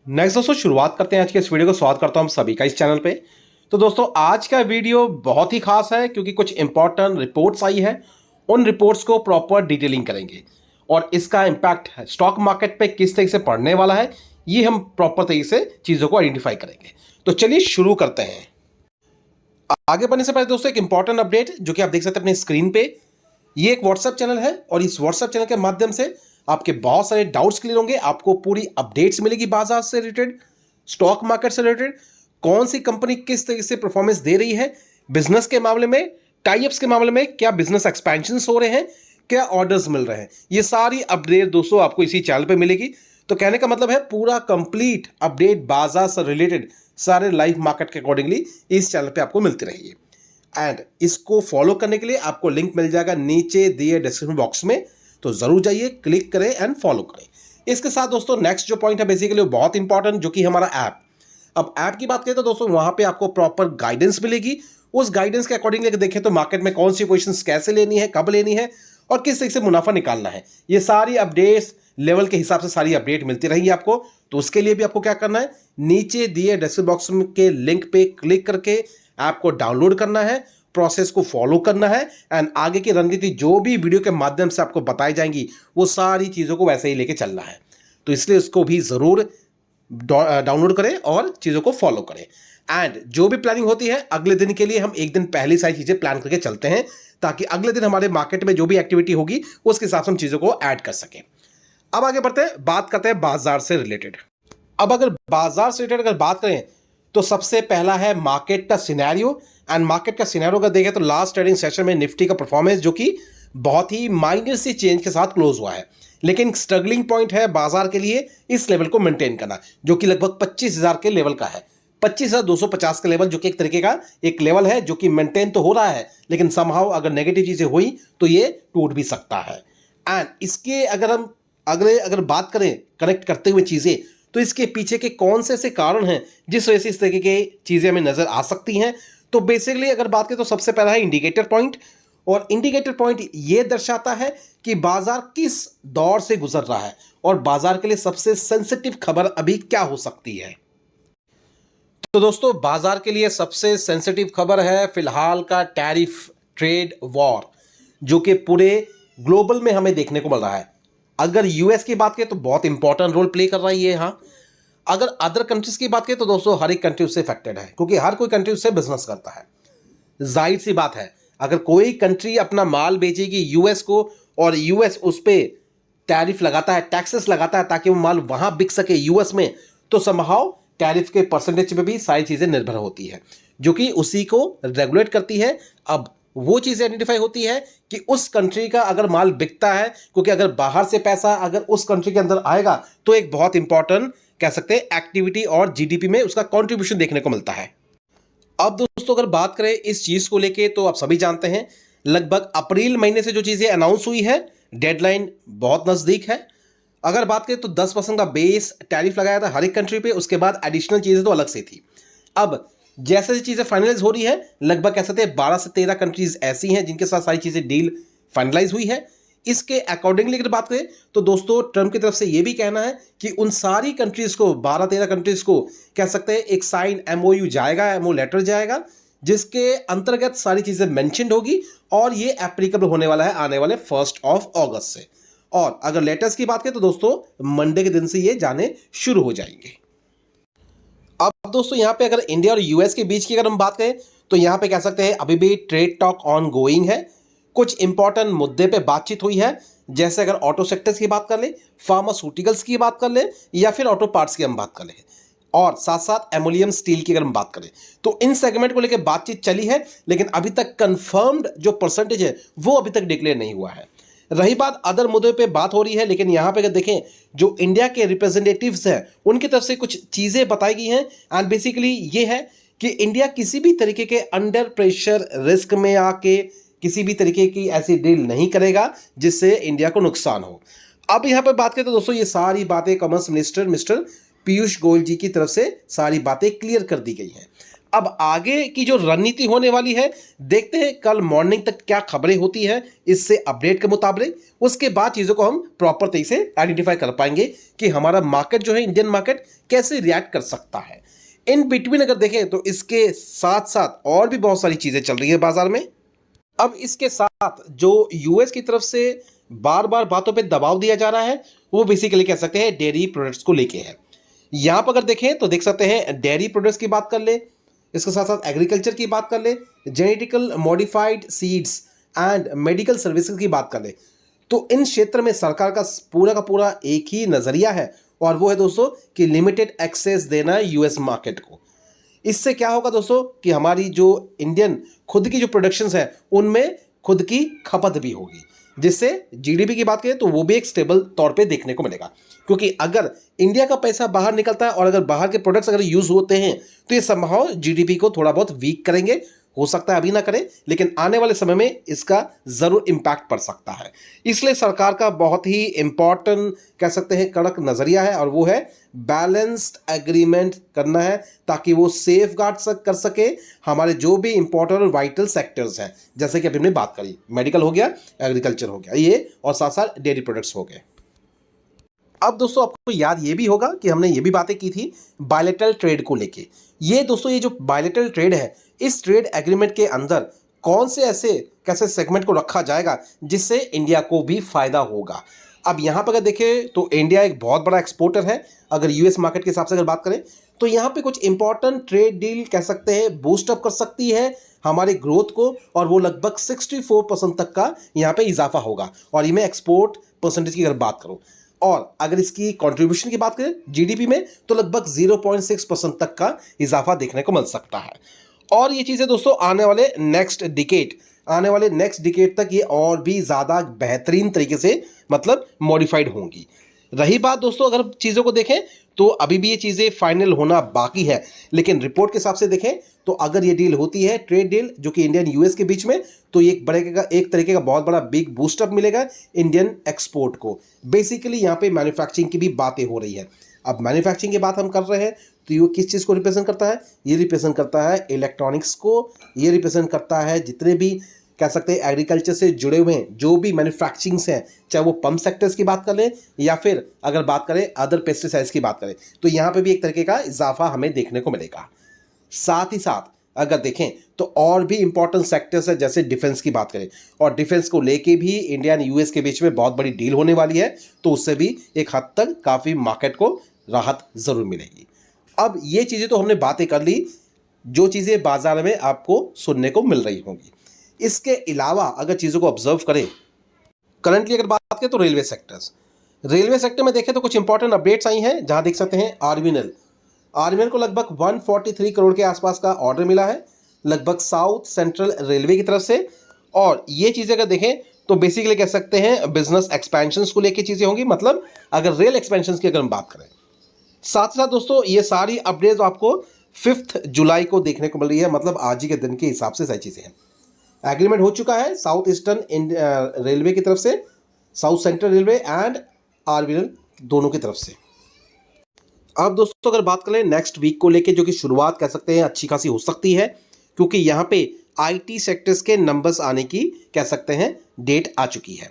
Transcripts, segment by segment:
Next दोस्तों शुरुआत करते हैं आज के इस वीडियो को। स्वागत करता हूं सभी का इस चैनल पे। तो दोस्तों आज का वीडियो बहुत ही खास है क्योंकि कुछ इंपॉर्टेंट रिपोर्ट्स आई है। उन रिपोर्ट्स को प्रॉपर डिटेलिंग करेंगे और इसका इम्पैक्ट स्टॉक मार्केट पे किस तरीके से पड़ने वाला है ये हम प्रॉपर तरीके से चीज़ों को आइडेंटिफाई करेंगे। तो चलिए शुरू करते हैं। आगे बढ़ने से पहले दोस्तों एक इंपॉर्टेंट अपडेट जो कि आप देख सकते हैं अपनी स्क्रीन पे। ये एक व्हाट्सएप चैनल है और इस व्हाट्सएप चैनल के माध्यम से आपके बहुत सारे डाउट्स क्लियर होंगे। आपको पूरी अपडेट्स मिलेगी बाजार से रिलेटेड, स्टॉक मार्केट से रिलेटेड, कौन सी कंपनी किस तरीके से परफॉर्मेंस दे रही है, बिजनेस के मामले में, टाई-अप्स के मामले में, क्या बिजनेस एक्सपेंशन हो रहे हैं, क्या ऑर्डर्स मिल रहे हैं, ये सारी अपडेट दोस्तों आपको इसी चैनल पे मिलेगी। तो कहने का मतलब है पूरा कंप्लीट अपडेट बाजार से रिलेटेड सारे लाइव मार्केट के अकॉर्डिंगली इस चैनल पे आपको मिलती रहेगी। एंड इसको फॉलो करने के लिए आपको लिंक मिल जाएगा नीचे दिए डिस्क्रिप्शन बॉक्स में, तो जरूर जाइए, क्लिक करें एंड फॉलो करें। इसके साथ दोस्तों नेक्स्ट जो पॉइंट है बेसिकली बहुत इंपॉर्टेंट, जो कि हमारा ऐप। अब ऐप की बात करें तो दोस्तों वहां पे आपको प्रॉपर गाइडेंस मिलेगी। उस गाइडेंस के अकॉर्डिंगली देखें तो मार्केट में कौन सी पोजीशंस कैसे लेनी है, कब लेनी है और किस तरीके से मुनाफा निकालना है, ये सारी अपडेट्स लेवल के हिसाब से सारी अपडेट मिलती रहेगी आपको। तो उसके लिए भी आपको क्या करना है, नीचे दिए डिस्क्रिप्शन बॉक्स के लिंक पे क्लिक करके ऐप को डाउनलोड करना है, प्रोसेस को फॉलो करना है एंड आगे की रणनीति जो भी वीडियो के माध्यम से आपको बताई जाएंगी वो सारी चीज़ों को वैसे ही लेके चलना है। तो इसलिए इसको भी ज़रूर डाउनलोड करें और चीज़ों को फॉलो करें। एंड जो भी प्लानिंग होती है अगले दिन के लिए हम एक दिन पहले सारी चीज़ें प्लान करके चलते हैं ताकि अगले दिन हमारे मार्केट में जो भी एक्टिविटी होगी उसके हिसाब से हम चीज़ों को ऐड कर सकें। अब आगे बढ़ते हैं, बात करते हैं बाजार से रिलेटेड। अब अगर बाजार से रिलेटेड अगर बात करें तो सबसे पहला है मार्केट का सिनेरियो। एंड मार्केट का सिनेरियो अगर देखें तो लास्ट ट्रेडिंग सेशन में निफ्टी का परफॉर्मेंस जो कि बहुत ही माइनर सी चेंज के साथ क्लोज हुआ है, लेकिन स्ट्रगलिंग पॉइंट है बाजार के लिए इस लेवल को मेंटेन करना जो कि लगभग 25,000 के लेवल का है। 25,250 का लेवल जो कि एक तरीके का एक लेवल है जो कि मेंटेन तो हो रहा है, लेकिन समहाउ अगर नेगेटिव चीज़ें हुई तो ये टूट भी सकता है। एंड इसके अगर हम अगर बात करें कनेक्ट करते हुए चीज़ें तो इसके पीछे के कौन से ऐसे कारण हैं जिस वजह से इस तरीके की चीज़ें हमें नज़र आ सकती हैं। तो बेसिकली अगर बात करें तो सबसे पहला है इंडिकेटर पॉइंट, और इंडिकेटर पॉइंट ये दर्शाता है कि बाजार किस दौर से गुजर रहा है और बाजार के लिए सबसे सेंसिटिव खबर अभी क्या हो सकती है। तो दोस्तों बाजार के लिए सबसे सेंसिटिव खबर है फिलहाल का टैरिफ ट्रेड वॉर जो कि पूरे ग्लोबल में हमें देखने को मिल रहा है। अगर यूएस की बात करें तो बहुत इंपॉर्टेंट रोल प्ले कर रहा है ये। हाँ, अगर अदर कंट्रीज की बात करें तो दोस्तों हर एक कंट्री उससे इफेक्टेड है क्योंकि हर कोई कंट्री उससे बिजनेस करता है। जाहिर सी बात है अगर कोई कंट्री अपना माल बेचेगी यूएस को और यूएस उस पर टैरिफ लगाता है, टैक्सेस लगाता है ताकि वो माल वहां बिक सके यूएस में, तो समहाउ टैरिफ के परसेंटेज पे भी सारी चीज़ें निर्भर होती है जो कि उसी को रेगुलेट करती है। अब वो चीज़ आइडेंटिफाई होती है कि उस कंट्री का अगर माल बिकता है, क्योंकि अगर बाहर से पैसा अगर उस कंट्री के अंदर आएगा तो एक बहुत इंपॉर्टेंट कह सकते हैं एक्टिविटी और जीडीपी में उसका कंट्रीब्यूशन देखने को मिलता है। अब दोस्तों अगर बात करें इस चीज़ को लेके तो आप सभी जानते हैं लगभग अप्रैल महीने से जो चीज़ें अनाउंस हुई है, डेडलाइन बहुत नज़दीक है। अगर बात करें तो 10% का बेस टैरिफ लगाया था हर एक कंट्री पे, उसके बाद एडिशनल चीज़ें तो अलग से थी। अब जैसे जैसे चीज़ें फाइनलाइज हो रही है लगभग कह सकते हैं 12 से 13 कंट्रीज ऐसी हैं जिनके साथ सारी चीज़ें डील फाइनलाइज हुई है। इसके अकॉर्डिंगली अगर बात करें तो दोस्तों ट्रम्प की तरफ से ये भी कहना है कि उन सारी कंट्रीज को 12-13 कंट्रीज को कह सकते हैं एक साइन एमओयू जाएगा, एमओ लेटर जाएगा जिसके अंतर्गत सारी चीज़ें मेंशन्ड होगी और ये एप्लीकेबल होने वाला है आने वाले 1 अगस्त से। और अगर लेटर्स की बात करें तो दोस्तों मंडे के दिन से ये जाने शुरू हो जाएंगे। अब दोस्तों यहाँ पे अगर इंडिया और यूएस के बीच की अगर हम बात करें तो यहाँ पे कह सकते हैं अभी भी ट्रेड टॉक ऑन गोइंग है। कुछ इंपॉर्टेंट मुद्दे पे बातचीत हुई है, जैसे अगर ऑटो सेक्टर्स की बात कर ले, फार्मास्यूटिकल्स की बात कर ले या फिर ऑटो पार्ट्स की हम बात कर ले, और साथ साथ एल्युमिनियम स्टील की अगर हम बात करें तो इन सेगमेंट को लेकर बातचीत चली है, लेकिन अभी तक कंफर्म्ड जो परसेंटेज है वो अभी तक डिक्लेयर नहीं हुआ है। रही बात अदर मुद्दों पे बात हो रही है, लेकिन यहाँ पे अगर देखें जो इंडिया के रिप्रेजेंटेटिव्स हैं उनकी तरफ से कुछ चीज़ें बताई गई हैं। एंड बेसिकली ये है कि इंडिया किसी भी तरीके के अंडर प्रेशर रिस्क में आके किसी भी तरीके की ऐसी डील नहीं करेगा जिससे इंडिया को नुकसान हो। अब यहाँ पर बात करें तो दोस्तों ये सारी बातें commerce minister mister Piyush Goyal ji की तरफ से सारी बातें क्लियर कर दी गई हैं। अब आगे की जो रणनीति होने वाली है, देखते हैं कल मॉर्निंग तक क्या खबरें होती है इससे अपडेट के मुताबिक। उसके बाद चीज़ों को हम प्रॉपर तरीके से आइडेंटिफाई कर पाएंगे कि हमारा मार्केट जो है, इंडियन मार्केट कैसे रिएक्ट कर सकता है। इन बिटवीन अगर देखें तो इसके साथ साथ और भी बहुत सारी चीज़ें चल रही है बाजार में। अब इसके साथ जो यूएस की तरफ से बार बार बातों पे दबाव दिया जा रहा है, वो बेसिकली कह सकते हैं डेयरी प्रोडक्ट्स को लेके है। यहाँ पर अगर देखें तो देख सकते हैं डेयरी प्रोडक्ट्स की बात कर ले, इसके साथ साथ एग्रीकल्चर की बात कर ले, genetical modified seeds and medical services की बात कर ले, तो इन क्षेत्र में सरकार का पूरा एक ही नज़रिया है, और वो है दोस्तों कि लिमिटेड एक्सेस देना है यूएस मार्केट को। इससे क्या होगा दोस्तों कि हमारी जो इंडियन खुद की जो प्रोडक्शंस है उनमें खुद की खपत भी होगी, जिससे जीडीपी की बात करें तो वो भी एक स्टेबल तौर पे देखने को मिलेगा। क्योंकि अगर इंडिया का पैसा बाहर निकलता है और अगर बाहर के प्रोडक्ट्स अगर यूज होते हैं तो ये संभव जीडीपी को थोड़ा बहुत वीक करेंगे। हो सकता है अभी ना करें, लेकिन आने वाले समय में इसका जरूर इम्पैक्ट पड़ सकता है। इसलिए सरकार का बहुत ही इंपॉर्टेंट कह सकते हैं कड़क नजरिया है, और वो है बैलेंस्ड एग्रीमेंट करना है, ताकि वो सेफ गार्ड कर सके हमारे जो भी इंपॉर्टेंट और वाइटल सेक्टर्स हैं, जैसे कि अभी हमने बात करी, मेडिकल हो गया, एग्रीकल्चर हो गया ये, और साथ साथ डेयरी प्रोडक्ट्स हो गए। अब दोस्तों आपको याद ये भी होगा कि हमने ये भी बातें की थी बायलैटरल ट्रेड को लेके। ये दोस्तों ये जो बायलैटरल ट्रेड है, इस ट्रेड एग्रीमेंट के अंदर कौन से ऐसे कैसे सेगमेंट को रखा जाएगा जिससे इंडिया को भी फायदा होगा। अब यहाँ पर अगर देखें तो इंडिया एक बहुत बड़ा एक्सपोर्टर है। अगर यूएस मार्केट के हिसाब से अगर बात करें तो यहाँ पे कुछ इंपॉर्टेंट ट्रेड डील कह सकते हैं बूस्ट अप कर सकती है हमारे ग्रोथ को, और वो लगभग 64% तक का यहाँ पे इजाफा होगा। और ये मैं एक्सपोर्ट परसेंटेज की अगर बात करूँ, और अगर इसकी कंट्रीब्यूशन की बात करें जीडीपी में तो लगभग 0.6% तक का इजाफा देखने को मिल सकता है। और ये चीज़ें दोस्तों आने वाले नेक्स्ट डिकेड तक ये और भी ज़्यादा बेहतरीन तरीके से मतलब मॉडिफाइड होंगी। रही बात दोस्तों अगर चीज़ों को देखें तो अभी भी ये चीज़ें फाइनल होना बाकी है, लेकिन रिपोर्ट के हिसाब से देखें तो अगर ये डील होती है, ट्रेड डील जो कि इंडियन यूएस के बीच में, तो ये एक तरीके का बहुत बड़ा बिग बूस्टअप मिलेगा इंडियन एक्सपोर्ट को। बेसिकली यहाँ पे मैन्युफैक्चरिंग की भी बातें हो रही है। अब मैन्युफैक्चरिंग की बात हम कर रहे हैं तो ये किस चीज़ को रिप्रेजेंट करता है? ये रिप्रेजेंट करता है इलेक्ट्रॉनिक्स को, ये रिप्रेजेंट करता है जितने भी कह सकते हैं एग्रीकल्चर से जुड़े हुए हैं जो भी मैन्युफैक्चरिंग्स हैं, चाहे वो पंप सेक्टर्स की बात कर लें या फिर अगर बात करें अदर पेस्टिसाइड्स की बात करें, तो यहाँ पे भी एक तरीके का इजाफा हमें देखने को मिलेगा। साथ ही साथ अगर देखें तो और भी इंपॉर्टेंट सेक्टर्स है, जैसे डिफेंस की बात करें, और डिफेंस को लेके भी इंडिया और यूएस के बीच में बहुत बड़ी डील होने वाली है, तो उससे भी एक हद तक काफ़ी मार्केट को राहत ज़रूर मिलेगी। अब ये चीज़ें तो हमने बातें कर ली जो चीज़ें बाजार में आपको सुनने को मिल रही होंगी। इसके अलावा अगर चीज़ों को ऑब्जर्व करें, करंटली अगर बात करें तो रेलवे सेक्टर में देखें तो कुछ इंपॉर्टेंट अपडेट्स आई हैं, जहां देख सकते हैं आरबीएनएल को लगभग 143 करोड़ के आसपास का ऑर्डर मिला है, लगभग साउथ सेंट्रल रेलवे की तरफ से। और ये चीज़ें अगर देखें तो बेसिकली कह सकते हैं बिजनेस एक्सपेंशंस को लेकर चीज़ें होंगी, मतलब अगर रेल एक्सपेंशंस की अगर हम बात करें। साथ ही साथ दोस्तों ये सारी अपडेट्स आपको 5 जुलाई को देखने को मिल रही है, मतलब आज ही के दिन के हिसाब से सारी चीज़ें हैं। एग्रीमेंट हो चुका है साउथ ईस्टर्न रेलवे की तरफ से, south central railway and RBNL दोनों की तरफ से। अब दोस्तों अगर बात करें नेक्स्ट वीक को लेके, जो कि शुरुआत कह सकते हैं अच्छी खासी हो सकती है, क्योंकि यहाँ पे आईटी सेक्टर्स के नंबर्स आने की कह सकते हैं डेट आ चुकी है।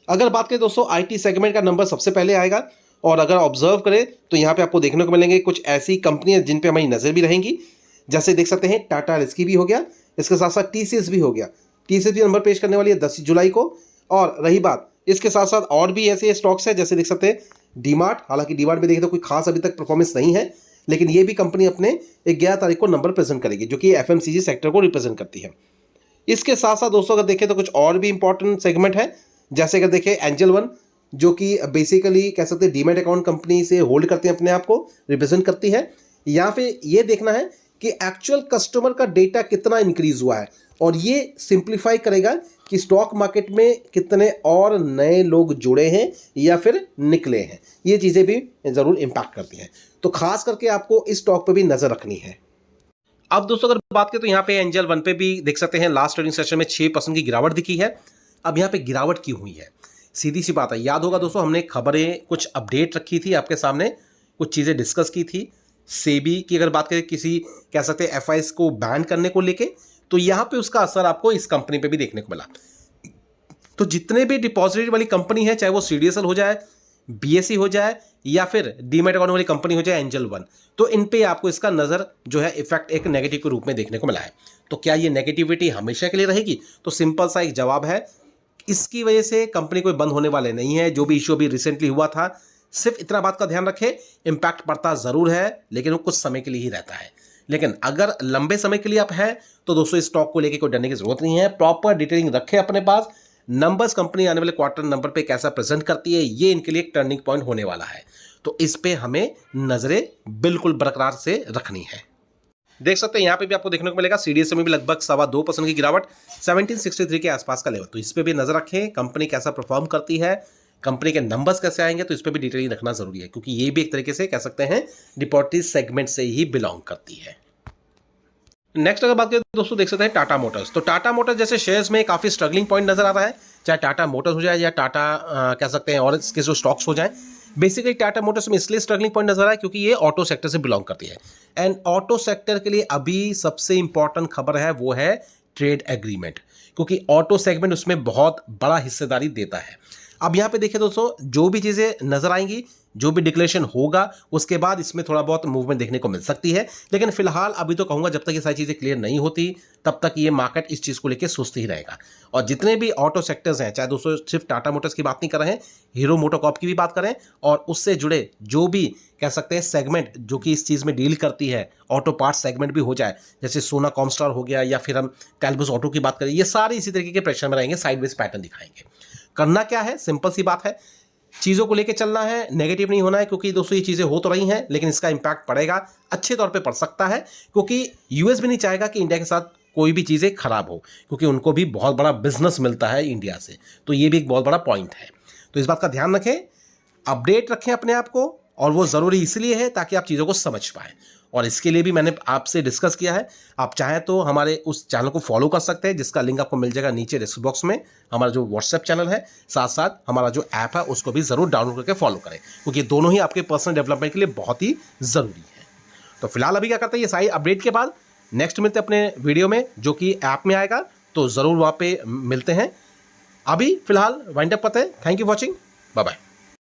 अगर बात करें दोस्तों आईटी सेगमेंट का नंबर सबसे पहले आएगा, और अगर ऑब्जर्व करें तो यहाँ पे आपको देखने को मिलेंगे कुछ ऐसी कंपनियां जिन पे हमारी नज़र भी रहेंगी, जैसे देख सकते हैं टाटा एल्क्सी भी हो गया, इसके साथ साथ टीसीएस भी हो गया। टीसीएस भी नंबर पेश करने वाली है 10 जुलाई को। और रही बात इसके साथ साथ और भी ऐसे स्टॉक्स हैं, जैसे देख सकते हैं डीमार्ट, हालांकि डीमार्ट में देखें तो कोई खास अभी तक परफॉर्मेंस नहीं है, लेकिन ये भी कंपनी अपने 11 तारीख को नंबर प्रेजेंट करेगी, जो कि एफएमसीजी सेक्टर को रिप्रेजेंट करती है। इसके साथ साथ दोस्तों अगर देखें तो कुछ और भी इंपॉर्टेंट सेगमेंट है, जैसे अगर देखें एंजल वन, जो कि बेसिकली कह सकते हैं डीमैट अकाउंट कंपनी से होल्ड करते हैं अपने आप को, रिप्रेजेंट करती है। यहाँ पे ये देखना है कि एक्चुअल कस्टमर का डेटा कितना इंक्रीज हुआ है, और ये सिंप्लीफाई करेगा कि स्टॉक मार्केट में कितने और नए लोग जुड़े हैं या फिर निकले हैं। ये चीज़ें भी ज़रूर इम्पैक्ट करती हैं, तो खास करके आपको इस स्टॉक पर भी नज़र रखनी है। अब दोस्तों अगर बात करें तो यहाँ पे एंजल वन पे भी देख सकते हैं लास्ट ट्रेडिंग सेशन में 6% की गिरावट दिखी है। अब यहाँ पे गिरावट क्यों हुई है, सीधी सी बात है, याद होगा दोस्तों हमने खबरें कुछ अपडेट रखी थी आपके सामने, कुछ चीज़ें डिस्कस की थी सेबी की अगर बात करें किसी कह सकते हैं एफआईएस को बैन करने को लेके, तो यहाँ पे उसका असर आपको इस कंपनी पे भी देखने को मिला। तो जितने भी डिपॉजिटरी वाली कंपनी है, चाहे वो सीडीएसएल हो जाए, बीएसई हो जाए या फिर डीमैट अकाउंट वाली कंपनी हो जाए एंजल वन, तो इन पे आपको इसका नज़र जो है इफेक्ट एक नेगेटिव के रूप में देखने को मिला है। तो क्या ये नेगेटिविटी हमेशा के लिए रहेगी? तो सिंपल सा एक जवाब है, इसकी वजह से कंपनी कोई बंद होने वाले नहीं है। जो भी इश्यू अभी रिसेंटली हुआ था, सिर्फ इतना बात का ध्यान रखें, इंपैक्ट पड़ता ज़रूर है लेकिन वो कुछ समय के लिए ही रहता है। लेकिन अगर लंबे समय के लिए आप है तो दोस्तों इस स्टॉक को लेकर कोई डरने की जरूरत नहीं है। प्रॉपर डिटेलिंग रखें अपने पास। नंबर्स कंपनी आने वाले क्वार्टर नंबर पे कैसा प्रेजेंट करती है, ये इनके लिए एक टर्निंग पॉइंट होने वाला है। तो इस पे हमें नजरें बिल्कुल बरकरार से रखनी है। देख सकते हैं यहाँ पे भी आपको देखने को मिलेगा सीडीएस में भी लगभग 2.25% की गिरावट, 1763 के आसपास का लेवल। तो इस पे भी नजर रखें, कंपनी कैसा परफॉर्म करती है, कंपनी के नंबर्स कैसे आएंगे, तो इस पे भी डिटेलिंग रखना जरूरी है क्योंकि ये भी एक तरीके से कह सकते हैं डिपॉजिटरी सेगमेंट से ही बिलोंग करती है। नेक्स्ट अगर बात करें दोस्तों, देख सकते हैं टाटा मोटर्स। तो टाटा मोटर्स जैसे शेयर्स में काफी स्ट्रगलिंग पॉइंट नजर आ रहा है, चाहे टाटा मोटर्स हो जाए या टाटा कह सकते हैं और इसके जो स्टॉक्स हो जाए। बेसिकली टाटा मोटर्स में इसलिए स्ट्रगलिंग पॉइंट नजर आ रहा है क्योंकि ये ऑटो सेक्टर से बिलोंग करती है। एंड ऑटो सेक्टर के लिए अभी सबसे इंपॉर्टेंट खबर है वो है ट्रेड एग्रीमेंट, क्योंकि ऑटो सेगमेंट उसमें बहुत बड़ा हिस्सेदारी देता है। अब यहाँ पे देखिए दोस्तों, जो भी चीज़ें नजर आएंगी, जो भी डिक्लेरेशन होगा, उसके बाद इसमें थोड़ा बहुत मूवमेंट देखने को मिल सकती है। लेकिन फिलहाल अभी तो कहूँगा जब तक ये सारी चीज़ें क्लियर नहीं होती तब तक ये मार्केट इस चीज़ को लेकर सुस्त ही रहेगा। और जितने भी ऑटो सेक्टर्स हैं, चाहे दोस्तों सिर्फ टाटा मोटर्स की बात नहीं कर रहे हैं, हीरो मोटोकॉर्प की भी बात करें और उससे जुड़े जो भी कह सकते हैं सेगमेंट जो कि इस चीज़ में डील करती है, ऑटो पार्ट सेगमेंट भी हो जाए, जैसे सोना कॉमस्टार हो गया या फिर हम टेलबस ऑटो की बात करें, ये सारे इसी तरीके के प्रेशर में रहेंगे, साइडवेज पैटर्न दिखाएंगे। करना क्या है, सिंपल सी बात है, चीज़ों को लेके चलना है, नेगेटिव नहीं होना है, क्योंकि दोस्तों ये चीज़ें हो तो रही हैं लेकिन इसका इंपैक्ट पड़ेगा, अच्छे तौर पे पड़ सकता है, क्योंकि यूएस भी नहीं चाहेगा कि इंडिया के साथ कोई भी चीज़ें खराब हो, क्योंकि उनको भी बहुत बड़ा बिजनेस मिलता है इंडिया से। तो ये भी एक बहुत बड़ा पॉइंट है। तो इस बात का ध्यान रखें, अपडेट रखें अपने आप को, और वो ज़रूरी इसलिए है ताकि आप चीज़ों को समझ पाएँ। और इसके लिए भी मैंने आपसे डिस्कस किया है। आप चाहें तो हमारे उस चैनल को फॉलो कर सकते हैं, जिसका लिंक आपको मिल जाएगा नीचे डिस्क्रिप्शन बॉक्स में। हमारा जो व्हाट्सएप चैनल है, साथ साथ हमारा जो ऐप है, उसको भी ज़रूर डाउनलोड करके फॉलो करें, क्योंकि दोनों ही आपके पर्सनल डेवलपमेंट के लिए बहुत ही ज़रूरी है। तो फिलहाल अभी क्या करते हैं, ये सारी अपडेट के बाद नेक्स्ट मिलते हैं अपने वीडियो में, जो कि ऐप में आएगा, तो ज़रूर वहाँ पे मिलते हैं। अभी फिलहाल वाइंड अप करते हैं। Thank you watching, bye bye.